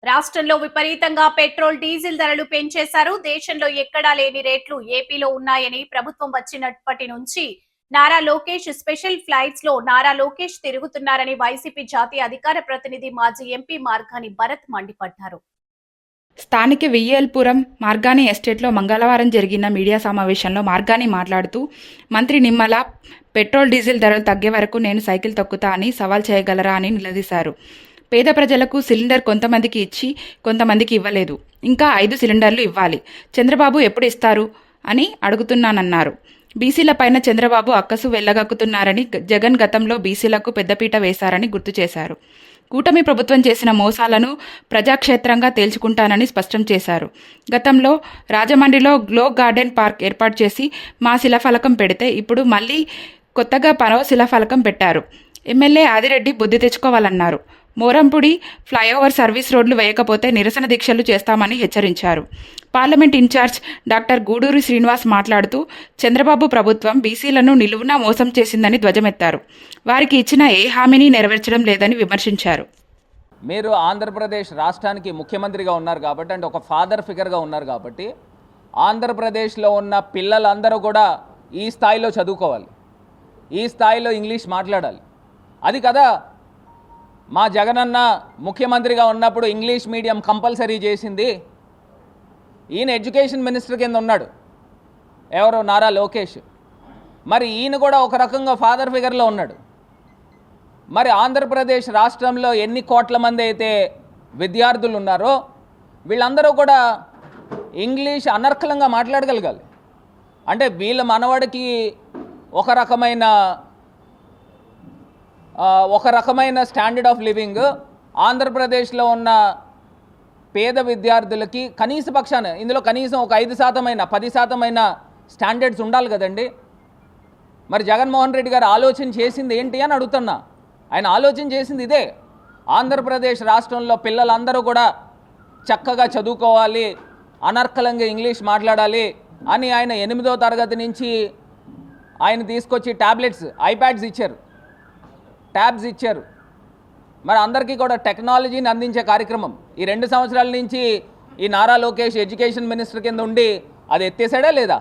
రాష్ట్రంలో విపరీతంగా petrol diesel ధరలు పెంచేశారు. దేశంలో ఎక్కడా లేని రేట్లు ఏపీలో ఉన్నాయని ప్రభుత్వం వచ్చినప్పటి నుంచి నారా లోకేష్ స్పెషల్ ఫ్లైట్స్ లో నారా లోకేష్ తిరుగుతున్నారని వైసీపీ జాతీయ అధికార ప్రతినిధి మాజీ ఎంపీ మార్గాని భరత్ మండిపడ్డారు. స్థానిక వియ్యల్పురం మార్గాని ఎస్టేట్లో మంగళవారం జరిగిన మీడియా సమావేశంలో మార్గాని మాట్లాడుతూ మంత్రి నిమ్మల పెట్రోల్ డీజిల్ ధరలు తగ్గే వరకు నేను సైకిల్ తొక్కుతా అని సవాల్ చేయగలరా అని నిలదీశారు. పేద ప్రజలకు సిలిండర్ కొంతమందికి ఇచ్చి కొంతమందికి ఇవ్వలేదు. ఇంకా 5 సిలిండర్లు ఇవ్వాలి. చంద్రబాబు ఎప్పుడు ఇస్తారు అని అడుగుతున్నానన్నారు. బీసీల పైన చంద్రబాబు అక్కసు వెళ్లగక్కుతున్నారని, జగన్ గతంలో బీసీలకు పెద్దపీట వేశారని గుర్తు చేశారు. కూటమి ప్రభుత్వం చేసిన మోసాలను ప్రజాక్షేత్రంగా తేల్చుకుంటానని స్పష్టం చేశారు. గతంలో రాజమండ్రిలో గ్లో గార్డెన్ పార్క్ ఏర్పాటు చేసి మా శిలాఫలకం పెడితే ఇప్పుడు మళ్ళీ కొత్తగా మరో శిలాఫలకం పెట్టారు. ఎమ్మెల్యే ఆదిరెడ్డి బుద్ధి తెచ్చుకోవాలన్నారు. మోరంపూడి ఫ్లైఓవర్ సర్వీస్ రోడ్లు వేయకపోతే నిరసన దీక్షలు చేస్తామని హెచ్చరించారు. Parliament incharge doctor Guduri Srinivas మాట్లాడుతూ చంద్రబాబు ప్రభుత్వం బీసీలను నిలువునా మోసం చేసిందని ధ్వజమెత్తారు. వారికి ఇచ్చిన ఏ హామీని నెరవేర్చడం లేదని విమర్శించారు. మీరు ఆంధ్రప్రదేశ్ రాష్ట్రానికి ముఖ్యమంత్రిగా ఉన్నారు కాబట్టి, అంటే ఒక ఫాదర్ ఫిగర్గా ఉన్నారు కాబట్టి, ఆంధ్రప్రదేశ్లో ఉన్న పిల్లలందరూ కూడా ఈ స్థాయిలో చదువుకోవాలి, ఈ స్థాయిలో ఇంగ్లీష్ మాట్లాడాలి. అది కదా మా జగనన్న ముఖ్యమంత్రిగా ఉన్నప్పుడు ఇంగ్లీష్ మీడియం కంపల్సరీ చేసింది. ఈయన ఎడ్యుకేషన్ మినిస్టర్ కింద ఉన్నాడు, ఎవరు, నారా లోకేష్. మరి ఈయన కూడా ఒక రకంగా ఫాదర్ ఫిగర్లో ఉన్నాడు. మరి ఆంధ్రప్రదేశ్ రాష్ట్రంలో ఎన్ని కోట్ల మంది అయితే విద్యార్థులు ఉన్నారో వీళ్ళందరూ కూడా ఇంగ్లీష్ అనర్కలంగా మాట్లాడగలగాలి. అంటే వీళ్ళ మనవాడికి ఒక రకమైన స్టాండర్డ్ ఆఫ్ లివింగ్ ఆంధ్రప్రదేశ్లో ఉన్న పేద విద్యార్థులకి కనీస పక్షాన, ఇందులో కనీసం ఒక 5% 10% స్టాండర్డ్స్ ఉండాలి కదండి. మరి జగన్మోహన్ రెడ్డి గారు ఆలోచన చేసింది ఏంటి అని అడుగుతున్నా. ఆయన ఆలోచన చేసింది ఇదే, ఆంధ్రప్రదేశ్ రాష్ట్రంలో పిల్లలందరూ కూడా చక్కగా చదువుకోవాలి, అనర్కలంగా ఇంగ్లీష్ మాట్లాడాలి అని ఆయన 8వ తరగతి నుంచి ఆయన తీసుకొచ్చి ఐప్యాడ్స్ ఇచ్చారు, ట్యాబ్స్ ఇచ్చారు. మరి అందరికీ కూడా టెక్నాలజీని అందించే కార్యక్రమం ఈ 2 సంవత్సరాల నుంచి ఈ నారా లోకేష్ ఎడ్యుకేషన్ మినిస్టర్ కింద ఉండి అది ఎత్తేసాడా లేదా?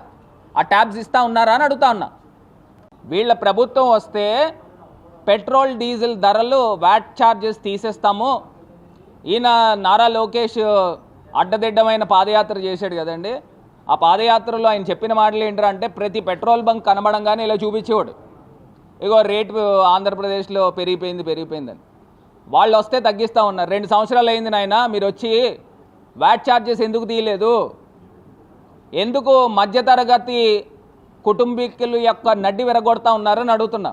ఆ ట్యాబ్స్ ఇస్తా ఉన్నారా అని అడుగుతా ఉన్నా. వీళ్ళ ప్రభుత్వం వస్తే పెట్రోల్ డీజిల్ ధరలు వ్యాట్ ఛార్జెస్ తీసేస్తాము. ఈయన నారా లోకేష్ అడ్డదిడ్డమైన పాదయాత్ర చేశాడు కదండి. ఆ పాదయాత్రలో ఆయన చెప్పిన మాటలు ఏంటంటే, ప్రతి పెట్రోల్ బంక్ కనబడంగానే ఇలా చూపించేవాడు, ఇగో రేటు ఆంధ్రప్రదేశ్లో పెరిగిపోయిందని. వాళ్ళు వస్తే తగ్గిస్తూ ఉన్నారు. 2 సంవత్సరాలు అయింది నాయన, మీరు వచ్చి వ్యాట్ ఛార్జెస్ ఎందుకు తీయలేదు? ఎందుకు మధ్యతరగతి కుటుంబీకుల యొక్క నడ్డి విరగొడతా ఉన్నారని అడుగుతున్నా.